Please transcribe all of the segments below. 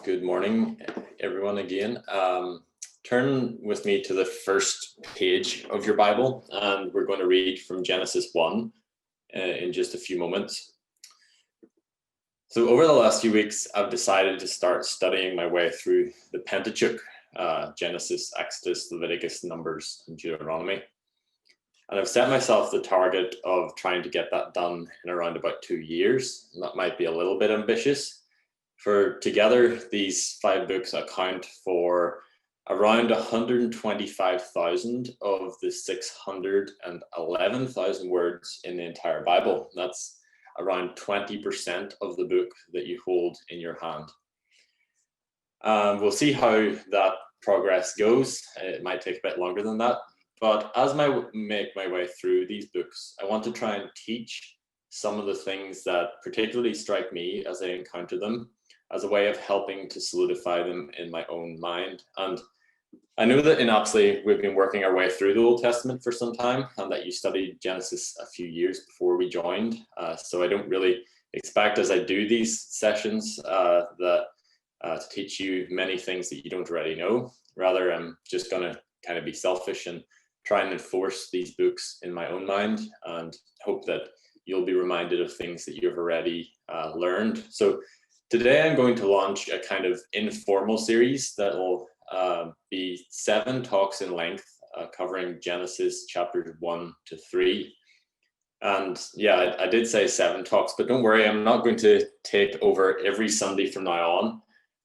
Good morning, everyone, again. Turn with me to the first page of your Bible, and we're going to read from Genesis 1 in just a few moments. So over the last few weeks, I've decided to start studying my way through the Pentateuch, Genesis, Exodus, Leviticus, Numbers, and Deuteronomy. And I've set myself the target of trying to get that done in around about 2 years. And that might be a little bit ambitious. For together, these 5 books account for around 125,000 of the 611,000 words in the entire Bible. That's around 20% of the book that you hold in your hand. We'll see how that progress goes. It might take a bit longer than that. But as I make my way through these books, I want to try and teach some of the things that particularly strike me as I encounter them, as a way of helping to solidify them in my own mind. And I know that in Apsley, we've been working our way through the Old Testament for some time, and that you studied Genesis a few years before we joined. So I don't really expect, as I do these sessions, to teach you many things that you don't already know. Rather, I'm just going to kind of be selfish and try and enforce these books in my own mind, and hope that you'll be reminded of things that you've already learned. So today I'm going to launch a kind of informal series that will be 7 talks in length, covering Genesis chapters 1 to 3. And yeah, I did say 7 talks, but don't worry, I'm not going to take over every Sunday from now on.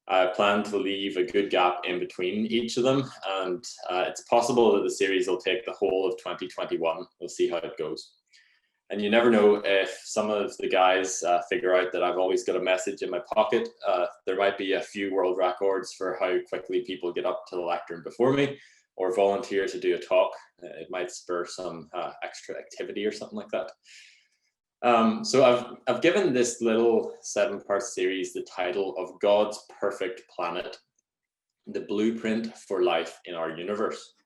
I plan to leave a good gap in between each of them, and it's possible that the series will take the whole of 2021. We'll see how it goes. And you never know, if some of the guys figure out that I've always got a message in my pocket, there might be a few world records for how quickly people get up to the lectern before me or volunteer to do a talk. It might spur some extra activity or something like that. So I've given this little 7-part series the title of God's Perfect Planet, the Blueprint for Life in Our Universe.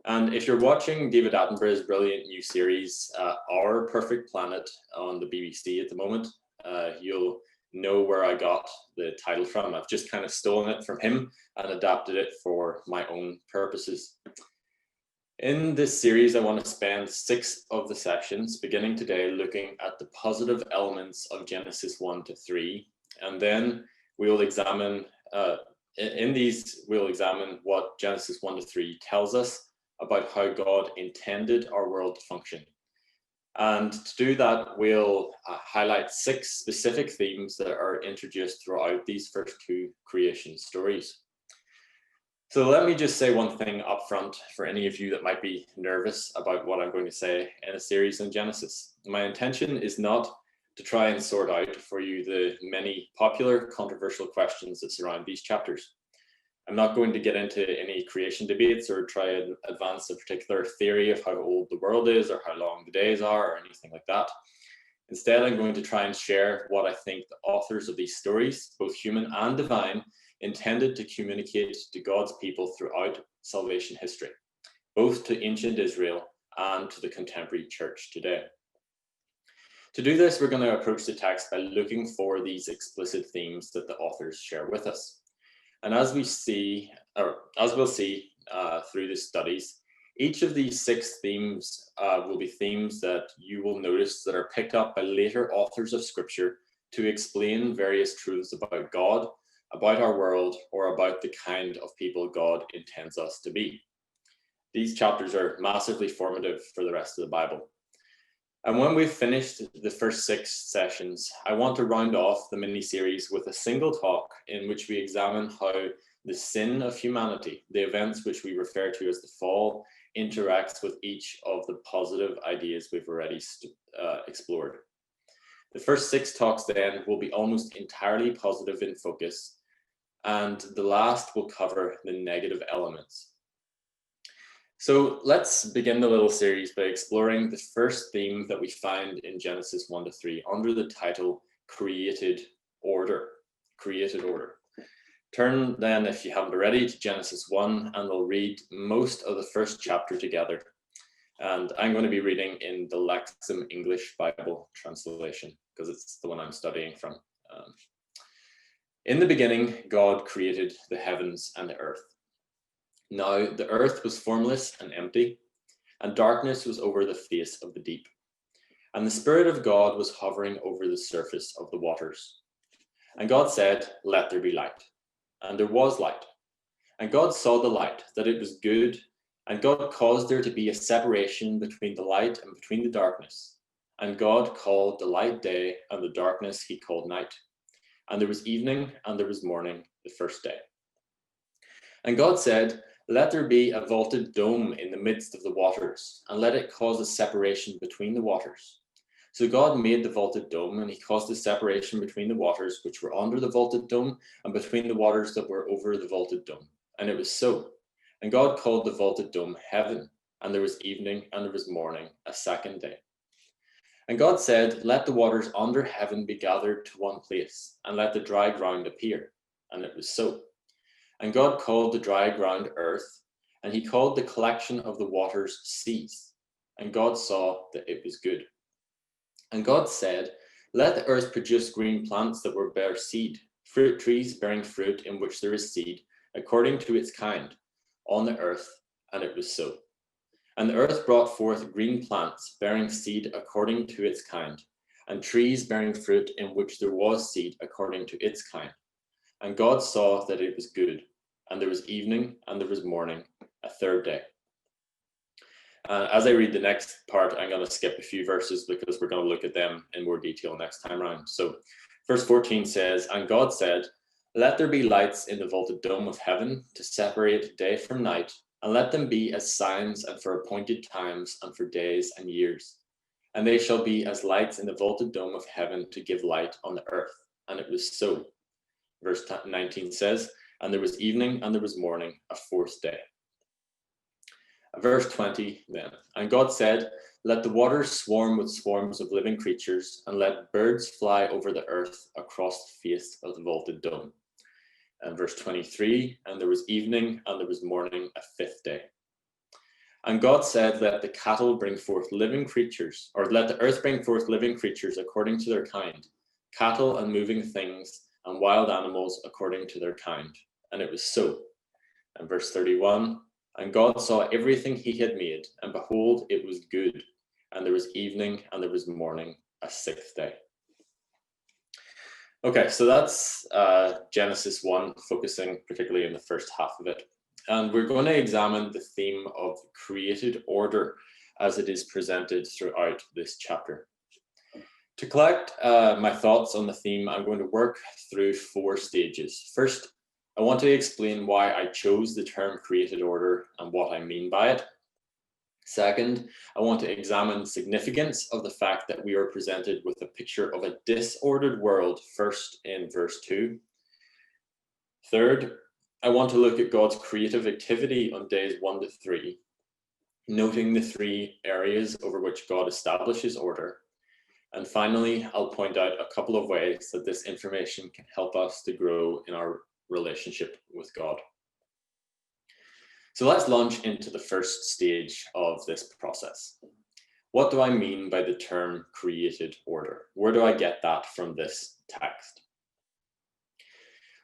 And if you're watching David Attenborough's brilliant new series, Our Perfect Planet, on the BBC at the moment, you'll know where I got the title from. I've just kind of stolen it from him and adapted it for my own purposes. In this series, I want to spend 6 of the sessions, beginning today, looking at the positive elements of Genesis 1 to 3. And then we'll examine, we'll examine what Genesis 1 to 3 tells us about how God intended our world to function. And to do that, we'll highlight 6 specific themes that are introduced throughout these first 2 creation stories. So let me just say one thing up front for any of you that might be nervous about what I'm going to say in a series on Genesis. My intention is not to try and sort out for you the many popular, controversial questions that surround these chapters. I'm not going to get into any creation debates or try and advance a particular theory of how old the world is or how long the days are or anything like that. Instead, I'm going to try and share what I think the authors of these stories, both human and divine, intended to communicate to God's people throughout salvation history, both to ancient Israel and to the contemporary church today. To do this, we're going to approach the text by looking for these explicit themes that the authors share with us. And as we'll see through the studies, each of these 6 themes will be themes that you will notice that are picked up by later authors of Scripture to explain various truths about God, about our world, or about the kind of people God intends us to be. These chapters are massively formative for the rest of the Bible. And when we've finished the first 6 sessions, I want to round off the mini-series with a single talk in which we examine how the sin of humanity, the events which we refer to as the fall, interacts with each of the positive ideas we've already explored. The first 6 talks then will be almost entirely positive in focus, and the last will cover the negative elements. So let's begin the little series by exploring the first theme that we find in Genesis 1 to 3 under the title Created Order. Created Order. Turn then, if you haven't already, to Genesis 1, and we'll read most of the first chapter together. And I'm going to be reading in the Lexham English Bible translation because it's the one I'm studying from. In the beginning, God created the heavens and the earth. Now the earth was formless and empty, and darkness was over the face of the deep. And the Spirit of God was hovering over the surface of the waters. And God said, "Let there be light." And there was light. And God saw the light, that it was good, and God caused there to be a separation between the light and between the darkness. And God called the light day, and the darkness he called night. And there was evening, and there was morning, the first day. And God said, "Let there be a vaulted dome in the midst of the waters, and let it cause a separation between the waters." So God made the vaulted dome, and he caused a separation between the waters which were under the vaulted dome and between the waters that were over the vaulted dome. And it was so. And God called the vaulted dome heaven, and there was evening and there was morning, a second day. And God said, "Let the waters under heaven be gathered to one place, and let the dry ground appear." And it was so. And God called the dry ground earth, and he called the collection of the waters seas. And God saw that it was good. And God said, "Let the earth produce green plants that will bear seed, fruit trees bearing fruit in which there is seed, according to its kind, on the earth." And it was so. And the earth brought forth green plants bearing seed according to its kind, and trees bearing fruit in which there was seed according to its kind. And God saw that it was good. And there was evening and there was morning, a third day. As I read the next part, I'm going to skip a few verses because we're going to look at them in more detail next time around. So verse 14 says, "And God said, Let there be lights in the vaulted dome of heaven to separate day from night, and let them be as signs and for appointed times and for days and years. And they shall be as lights in the vaulted dome of heaven to give light on the earth." And it was so. Verse 19 says, "And there was evening and there was morning, a fourth day." Verse 20 then, "And God said, Let the waters swarm with swarms of living creatures, and let birds fly over the earth across the face of the vaulted dome." And verse 23, "And there was evening and there was morning, a fifth day. And God said, Let the cattle bring forth living creatures, or let the earth bring forth living creatures according to their kind, cattle and moving things, and wild animals according to their kind. And it was so." And verse 31, "And God saw everything he had made, and behold, it was good. And there was evening and there was morning, a sixth day." Okay, so that's Genesis 1, focusing particularly in the first half of it. And we're going to examine the theme of created order as it is presented throughout this chapter. To collect my thoughts on the theme, I'm going to work through 4 stages. First, I want to explain why I chose the term created order and what I mean by it. Second, I want to examine the significance of the fact that we are presented with a picture of a disordered world, first in verse 2. Third, I want to look at God's creative activity on days 1 to 3, noting the 3 areas over which God establishes order. And finally, I'll point out a couple of ways that this information can help us to grow in our relationship with God. So let's launch into the first stage of this process. What do I mean by the term created order? Where do I get that from this text?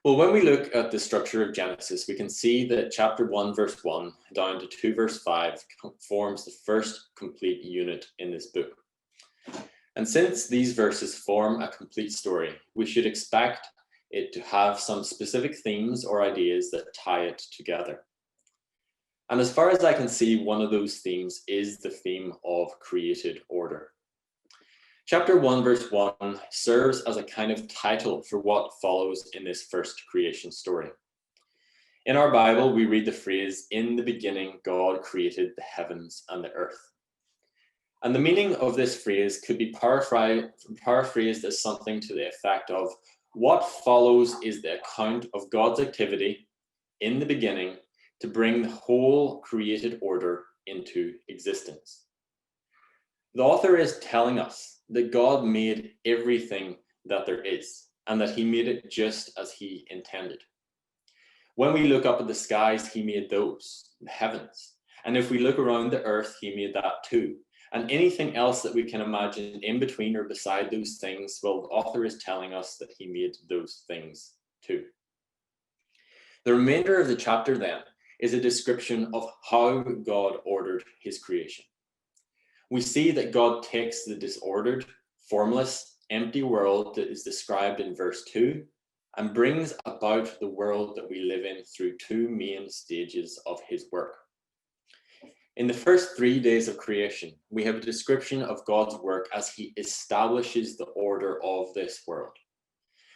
Well, when we look at the structure of Genesis, we can see that chapter 1, verse 1 down to 2, verse 5 forms the first complete unit in this book. And since these verses form a complete story, we should expect it to have some specific themes or ideas that tie it together. And as far as I can see, one of those themes is the theme of created order. Chapter 1, verse 1 serves as a kind of title for what follows in this first creation story. In our Bible, we read the phrase, "In the beginning, God created the heavens and the earth." And the meaning of this phrase could be paraphrased as something to the effect of, what follows is the account of God's activity in the beginning to bring the whole created order into existence. The author is telling us that God made everything that there is, and that he made it just as he intended. When we look up at the skies, he made those, the heavens. And if we look around the earth, he made that too. And anything else that we can imagine in between or beside those things, well, the author is telling us that he made those things 2. The remainder of the chapter then is a description of how God ordered his creation. We see that God takes the disordered, formless, empty world that is described in verse 2 and brings about the world that we live in through two main stages of his work. In the first 3 days of creation, we have a description of God's work as he establishes the order of this world.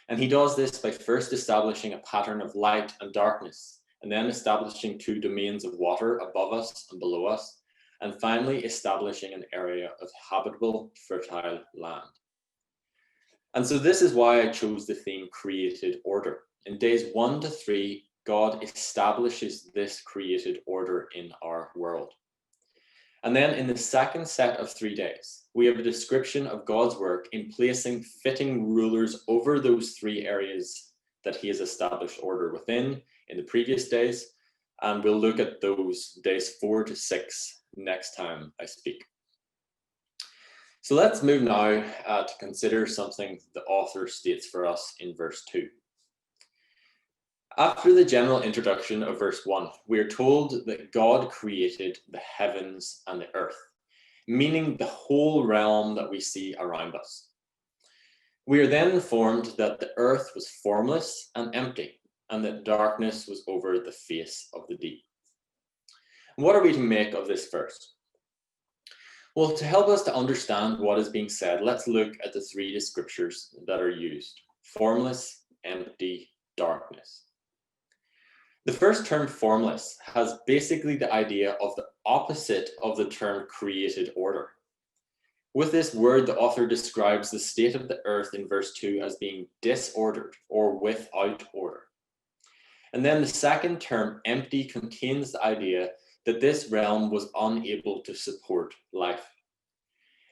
And he does this by first establishing a pattern of light and darkness, and then establishing two domains of water above us and below us, and finally establishing an area of habitable, fertile land. And so this is why I chose the theme created order. In days 1 to 3, God establishes this created order in our world. And then in the second set of 3 days, we have a description of God's work in placing fitting rulers over those 3 areas that he has established order within in the previous days. And we'll look at those days 4 to 6 next time I speak. So let's move now to consider something the author states for us in verse 2. After the general introduction of verse 1, we are told that God created the heavens and the earth, meaning the whole realm that we see around us. We are then informed that the earth was formless and empty, and that darkness was over the face of the deep. What are we to make of this verse? Well, to help us to understand what is being said, let's look at the 3 descriptors that are used: formless, empty, darkness. The first term, formless, has basically the idea of the opposite of the term created order. With this word, the author describes the state of the earth in verse 2 as being disordered or without order. And then the second term, empty, contains the idea that this realm was unable to support life.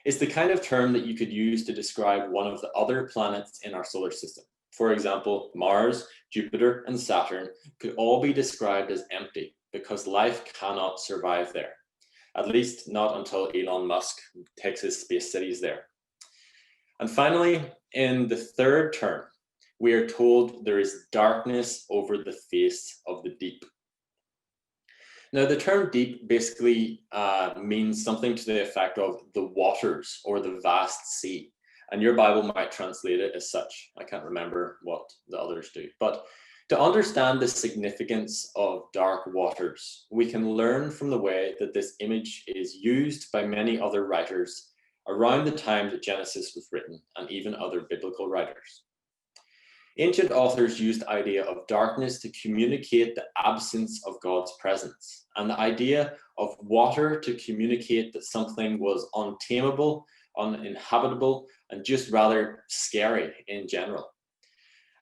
It's the kind of term that you could use to describe one of the other planets in our solar system. For example, Mars, Jupiter, and Saturn could all be described as empty because life cannot survive there, at least not until Elon Musk takes his space cities there. And finally, in the third term, we are told there is darkness over the face of the deep. Now, the term deep basically means something to the effect of the waters or the vast sea. And your Bible might translate it as such. I can't remember what the others do. But to understand the significance of dark waters, we can learn from the way that this image is used by many other writers around the time that Genesis was written, and even other biblical writers. Ancient authors used the idea of darkness to communicate the absence of God's presence, and the idea of water to communicate that something was untamable, uninhabitable, and just rather scary in general.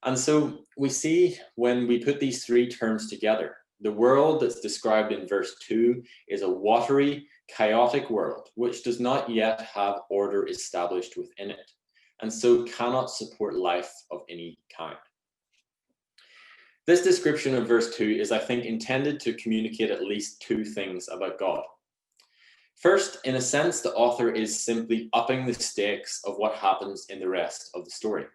And so we see when we put these 3 terms together, the world that's described in verse 2 is a watery, chaotic world, which does not yet have order established within it, and so cannot support life of any kind. This description of verse 2 is, I think, intended to communicate at least 2 things about God. First, in a sense, the author is simply upping the stakes of what happens in the rest of the story.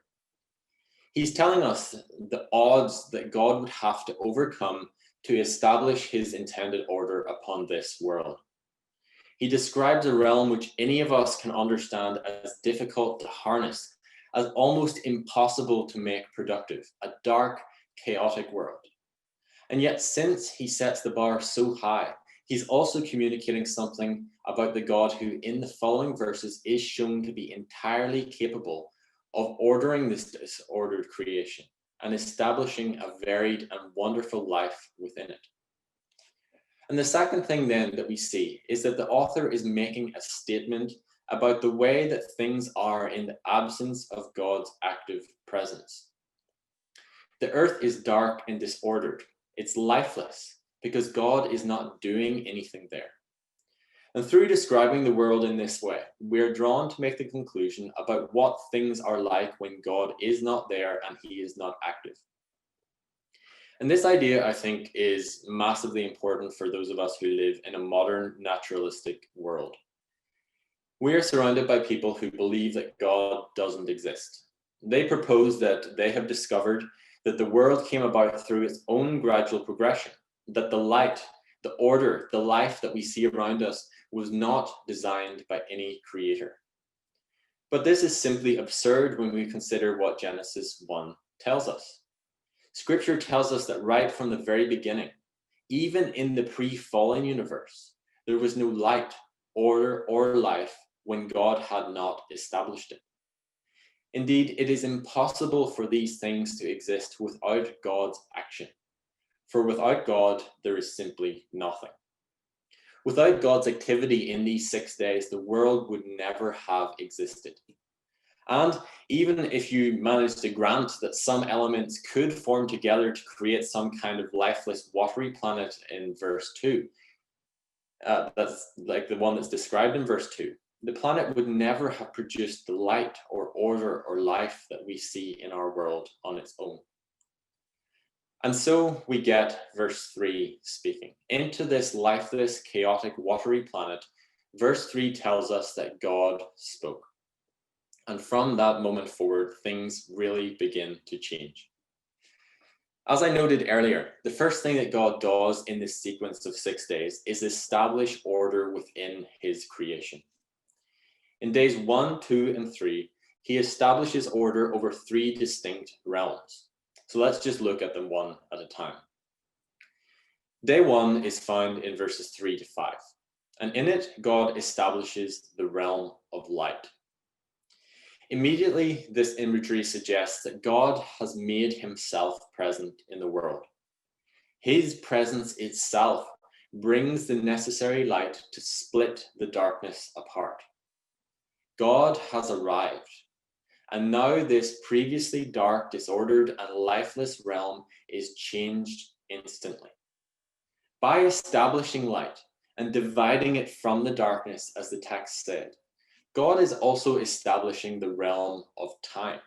He's telling us the odds that God would have to overcome to establish his intended order upon this world. He describes a realm which any of us can understand as difficult to harness, as almost impossible to make productive, a dark, chaotic world. And yet, since he sets the bar so high, he's also communicating something about the God who, in the following verses, is shown to be entirely capable of ordering this disordered creation and establishing a varied and wonderful life within it. And the second thing then that we see is that the author is making a statement about the way that things are in the absence of God's active presence. The earth is dark and disordered. It's lifeless because God is not doing anything there. And through describing the world in this way, we are drawn to make the conclusion about what things are like when God is not there and he is not active. And this idea, I think, is massively important for those of us who live in a modern naturalistic world. We are surrounded by people who believe that God doesn't exist. They propose that they have discovered that the world came about through its own gradual progression, that the light, the order, the life that we see around us was not designed by any creator. But this is simply absurd when we consider what Genesis 1 tells us. Scripture tells us that right from the very beginning, even in the pre-fallen universe, there was no light, order, or life when God had not established it. Indeed, it is impossible for these things to exist without God's action. For without God, there is simply nothing. Without God's activity in these 6 days, the world would never have existed. And even if you manage to grant that some elements could form together to create some kind of lifeless, watery planet in verse 2, that's like the one that's described in verse 2, the planet would never have produced the light or order or life that we see in our world on its own. And so we get verse 3 speaking. Into this lifeless, chaotic, watery planet, verse 3 tells us that God spoke. And from that moment forward, things really begin to change. As I noted earlier, the first thing that God does in this sequence of 6 days is establish order within his creation. In days 1, 2, and 3, he establishes order over 3 distinct realms. So let's just look at them one at a time. Day 1 is found in verses 3 to 5, and in it, God establishes the realm of light. Immediately, this imagery suggests that God has made himself present in the world. His presence itself brings the necessary light to split the darkness apart. God has arrived, and now this previously dark, disordered, and lifeless realm is changed instantly. By establishing light and dividing it from the darkness, as the text said, God is also establishing the realm of time.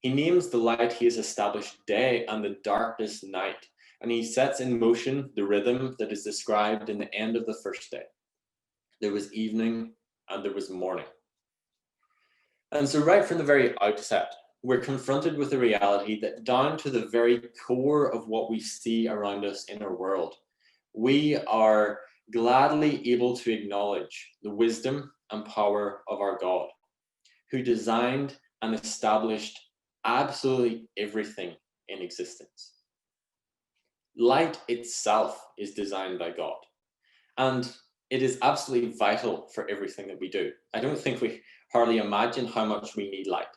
He names the light he has established day and the darkness night, and he sets in motion the rhythm that is described in the end of the first day. There was evening and there was morning. And so right from the very outset, we're confronted with the reality that down to the very core of what we see around us in our world, we are gladly able to acknowledge the wisdom and power of our God, who designed and established absolutely everything in existence. Light itself is designed by God, and it is absolutely vital for everything that we do. I don't think we hardly imagine how much we need light.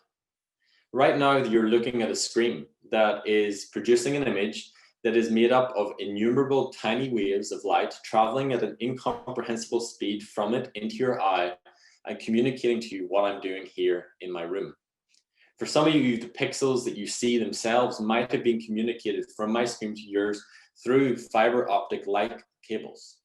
Right now, you're looking at a screen that is producing an image that is made up of innumerable tiny waves of light traveling at an incomprehensible speed from it into your eye and communicating to you what I'm doing here in my room. For some of you, the pixels that you see themselves might have been communicated from my screen to yours through fiber optic light cables.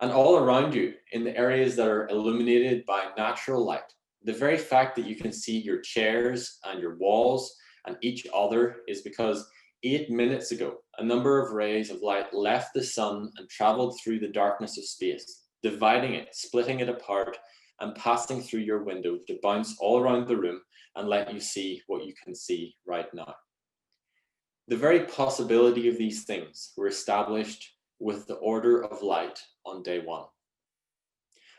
And all around you, in the areas that are illuminated by natural light, the very fact that you can see your chairs and your walls and each other is because 8 minutes ago, a number of rays of light left the sun and traveled through the darkness of space, dividing it, splitting it apart, and passing through your window to bounce all around the room and let you see what you can see right now. The very possibility of these things were established with the order of light on day 1.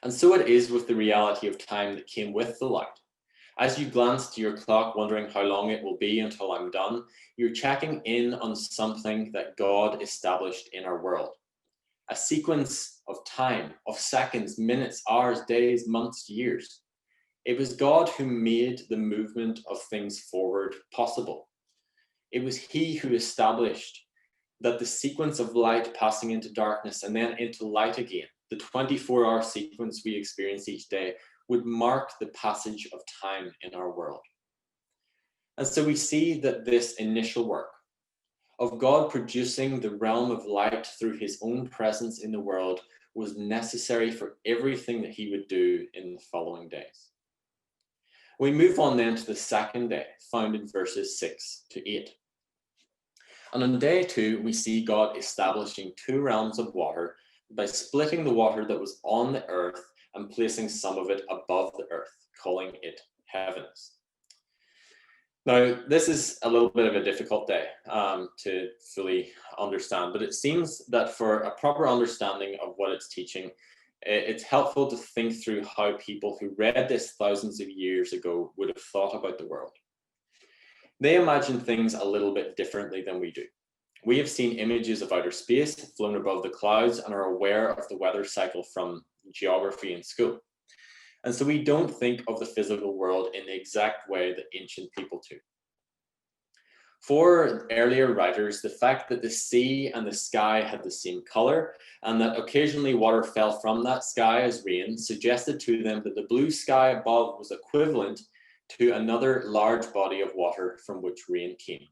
And so it is with the reality of time that came with the light. As you glance to your clock, wondering how long it will be until I'm done, you're checking in on something that God established in our world. A sequence of time, of seconds, minutes, hours, days, months, years. It was God who made the movement of things forward possible. It was he who established that the sequence of light passing into darkness and then into light again, the 24-hour sequence we experience each day, would mark the passage of time in our world. And so we see that this initial work of God producing the realm of light through his own presence in the world was necessary for everything that he would do in the following days. We move on then to the second day, found in verses 6 to 8. And on day 2, we see God establishing 2 realms of water by splitting the water that was on the earth and placing some of it above the earth, calling it heavens. Now, this is a little bit of a difficult day to fully understand, but it seems that for a proper understanding of what it's teaching, it's helpful to think through how people who read this thousands of years ago would have thought about the world. They imagine things a little bit differently than we do. We have seen images of outer space flown above the clouds and are aware of the weather cycle from geography in school. And so we don't think of the physical world in the exact way that ancient people do. For earlier writers, the fact that the sea and the sky had the same color and that occasionally water fell from that sky as rain suggested to them that the blue sky above was equivalent to another large body of water from which rain came.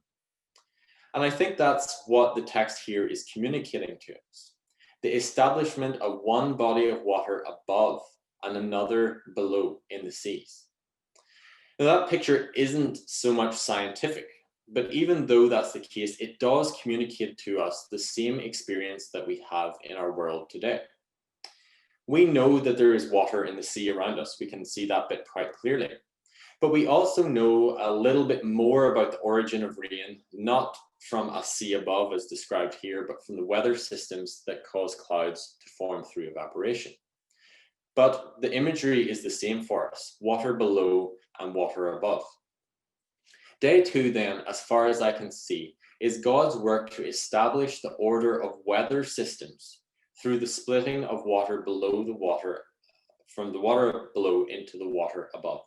And I think that's what the text here is communicating to us. The establishment of one body of water above and another below in the seas. Now, that picture isn't so much scientific, but even though that's the case, it does communicate to us the same experience that we have in our world today. We know that there is water in the sea around us. We can see that bit quite clearly. But we also know a little bit more about the origin of rain, not from a sea above as described here, but from the weather systems that cause clouds to form through evaporation. But the imagery is the same for us, water below and water above. Day 2 then, as far as I can see, is God's work to establish the order of weather systems through the splitting of water below the water, from the water below into the water above.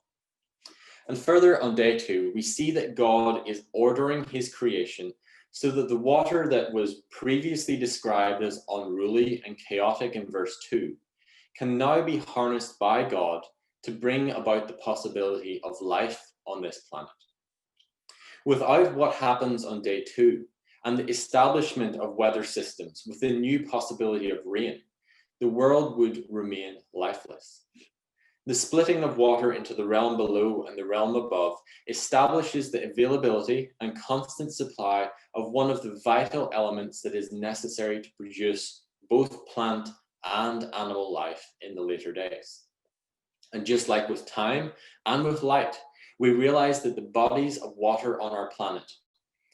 And further on day 2, we see that God is ordering his creation so that the water that was previously described as unruly and chaotic in verse 2 can now be harnessed by God to bring about the possibility of life on this planet. Without what happens on day 2 and the establishment of weather systems with the new possibility of rain, the world would remain lifeless. The splitting of water into the realm below and the realm above establishes the availability and constant supply of one of the vital elements that is necessary to produce both plant and animal life in the later days. And just like with time and with light, we realize that the bodies of water on our planet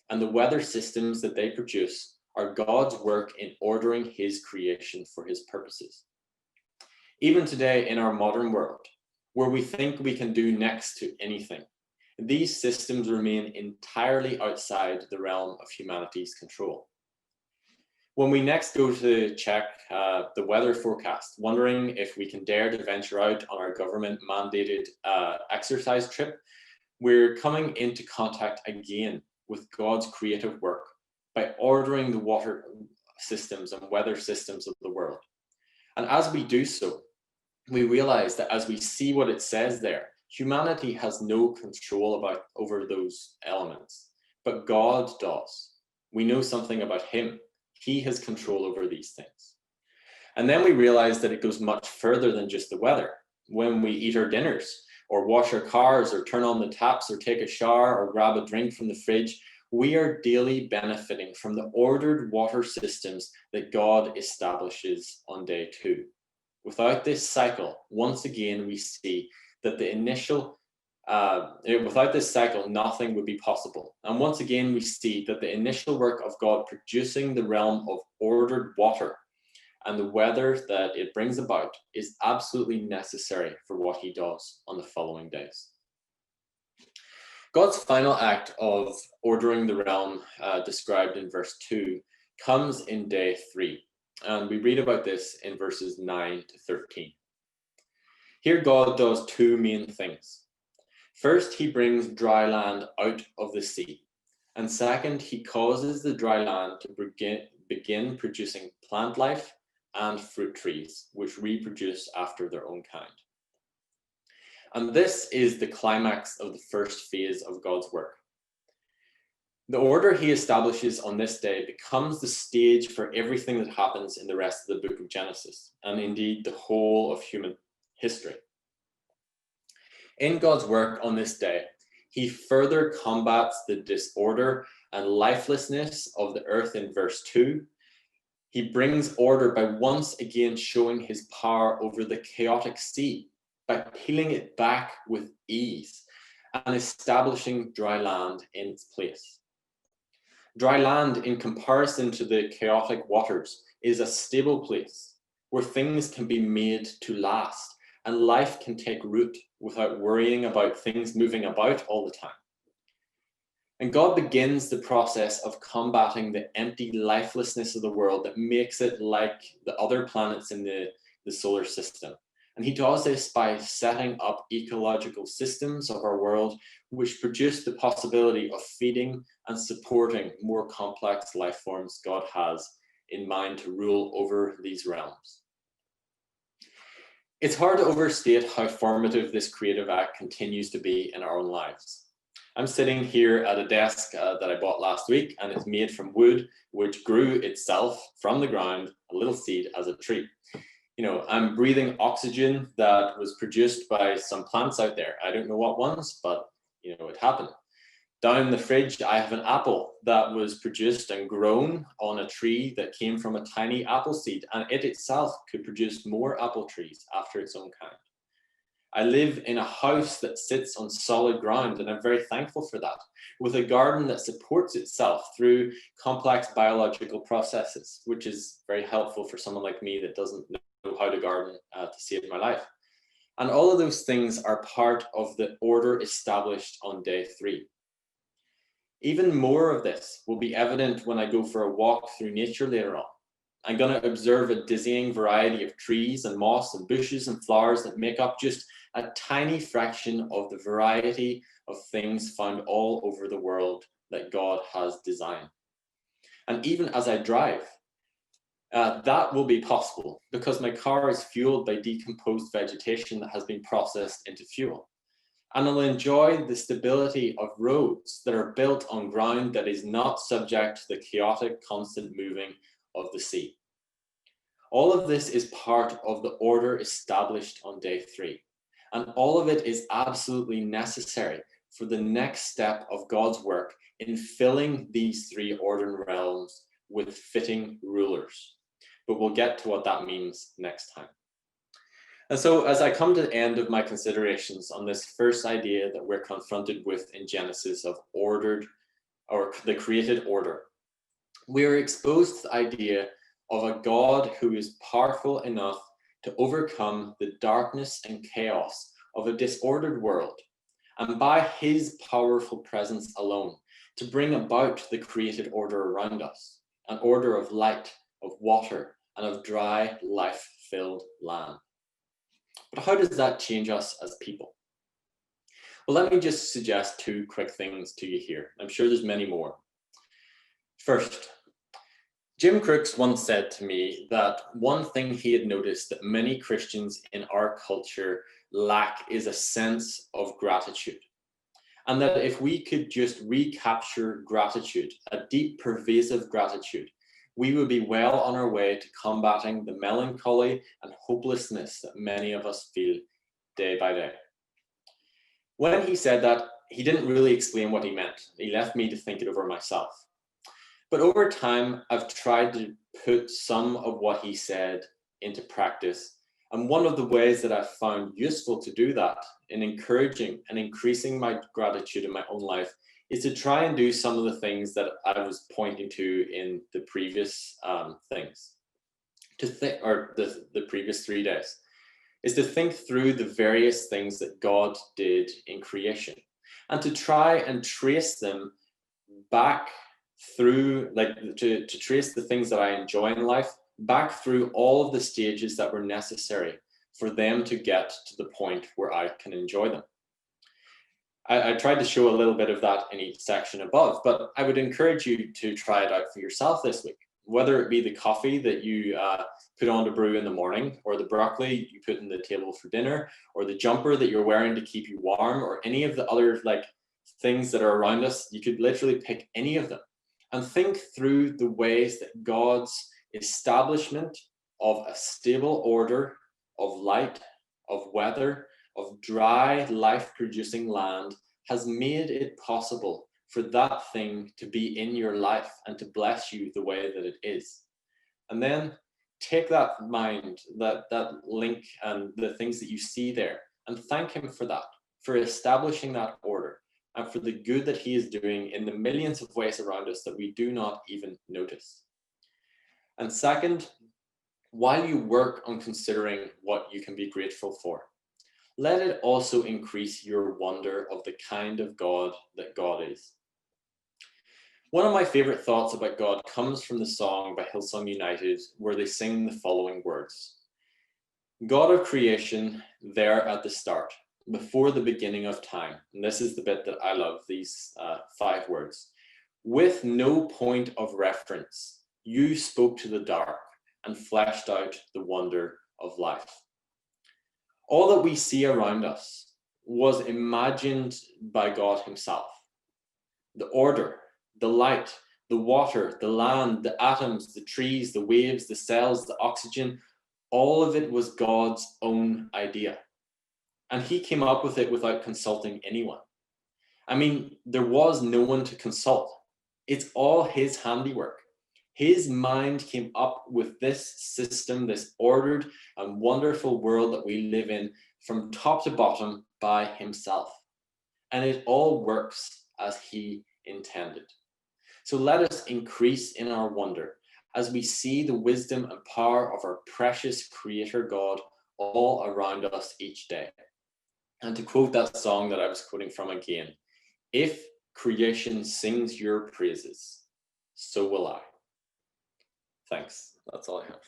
and the weather systems that they produce are God's work in ordering his creation for his purposes. Even today in our modern world, where we think we can do next to anything, these systems remain entirely outside the realm of humanity's control. When we next go to check the weather forecast, wondering if we can dare to venture out on our government-mandated exercise trip, we're coming into contact again with God's creative work by ordering the water systems and weather systems of the world. And as we do so, we realize that as we see what it says there, humanity has no control over those elements, but God does. We know something about him. He has control over these things. And then we realize that it goes much further than just the weather. When we eat our dinners, or wash our cars, or turn on the taps, or take a shower, or grab a drink from the fridge, we are daily benefiting from the ordered water systems that God establishes on day 2. Without this cycle, once again, we see that without this cycle, nothing would be possible. And once again, we see that the initial work of God producing the realm of ordered water and the weather that it brings about is absolutely necessary for what he does on the following days. God's final act of ordering the realm described in verse 2 comes in day 3. And we read about this in verses 9 to 13. Here God does 2 main things. First, he brings dry land out of the sea. And second, he causes the dry land to begin producing plant life and fruit trees, which reproduce after their own kind. And this is the climax of the first phase of God's work. The order he establishes on this day becomes the stage for everything that happens in the rest of the book of Genesis, and indeed the whole of human history. In God's work on this day, he further combats the disorder and lifelessness of the earth in verse 2. He brings order by once again showing his power over the chaotic sea, by peeling it back with ease, and establishing dry land in its place. Dry land, in comparison to the chaotic waters, is a stable place where things can be made to last and life can take root without worrying about things moving about all the time. And God begins the process of combating the empty lifelessness of the world that makes it like the other planets in the solar system. And he does this by setting up ecological systems of our world, which produce the possibility of feeding and supporting more complex life forms God has in mind to rule over these realms. It's hard to overstate how formative this creative act continues to be in our own lives. I'm sitting here at a desk that I bought last week, and it's made from wood, which grew itself from the ground, a little seed, as a tree. You know, I'm breathing oxygen that was produced by some plants out there. I don't know what ones, but you know, it happened. Down in the fridge, I have an apple that was produced and grown on a tree that came from a tiny apple seed, and it itself could produce more apple trees after its own kind. I live in a house that sits on solid ground, and I'm very thankful for that, with a garden that supports itself through complex biological processes, which is very helpful for someone like me that doesn't know how to garden to save my life. And all of those things are part of the order established on day 3. Even more of this will be evident when I go for a walk through nature later on. I'm going to observe a dizzying variety of trees and moss and bushes and flowers that make up just a tiny fraction of the variety of things found all over the world that God has designed. And even as I drive, that will be possible because my car is fueled by decomposed vegetation that has been processed into fuel. And I'll enjoy the stability of roads that are built on ground that is not subject to the chaotic, constant moving of the sea. All of this is part of the order established on day 3. And all of it is absolutely necessary for the next step of God's work in filling these 3 ordered realms with fitting rulers. But we'll get to what that means next time. And so as I come to the end of my considerations on this first idea that we're confronted with in Genesis of ordered, or the created order, we are exposed to the idea of a God who is powerful enough to overcome the darkness and chaos of a disordered world, and by his powerful presence alone, to bring about the created order around us, an order of light, of water, and of dry, life-filled land. But how does that change us as people? Well, let me just suggest 2 quick things to you here. I'm sure there's many more. First, Jim Crooks once said to me that one thing he had noticed that many Christians in our culture lack is a sense of gratitude. And that if we could just recapture gratitude, a deep, pervasive gratitude, we would be well on our way to combating the melancholy and hopelessness that many of us feel day by day. When he said that, he didn't really explain what he meant. He left me to think it over myself. But over time, I've tried to put some of what he said into practice. And one of the ways that I've found useful to do that in encouraging and increasing my gratitude in my own life is to try and do some of the things that I was pointing to in the previous things, the previous 3 days, is to think through the various things that God did in creation and to try and trace them back through, to trace the things that I enjoy in life back through all of the stages that were necessary for them to get to the point where I can enjoy them. I tried to show a little bit of that in each section above, but I would encourage you to try it out for yourself this week, whether it be the coffee that you put on to brew in the morning, or the broccoli you put on the table for dinner, or the jumper that you're wearing to keep you warm, or any of the other things that are around us. You could literally pick any of them and think through the ways that God's establishment of a stable order of light, of weather, of dry, life-producing land has made it possible for that thing to be in your life and to bless you the way that it is. And then take that mind, that link and the things that you see there, and thank him for that. for establishing that order, and for the good that he is doing in the millions of ways around us that we do not even notice. And second, while you work on considering what you can be grateful for, let it also increase your wonder of the kind of God that God is. One of my favorite thoughts about God comes from the song by Hillsong United, where they sing the following words: God of creation, there at the start, before the beginning of time. And this is the bit that I love, these 5 words. With no point of reference, you spoke to the dark and fleshed out the wonder of life. All that we see around us was imagined by God himself. The order, the light, the water, the land, the atoms, the trees, the waves, the cells, the oxygen, all of it was God's own idea. And he came up with it without consulting anyone. I mean, there was no one to consult. It's all his handiwork. His mind came up with this system, this ordered and wonderful world that we live in from top to bottom by himself. And it all works as he intended. So let us increase in our wonder as we see the wisdom and power of our precious Creator God all around us each day. And to quote that song that I was quoting from again, if creation sings your praises, so will I. Thanks. That's all I have.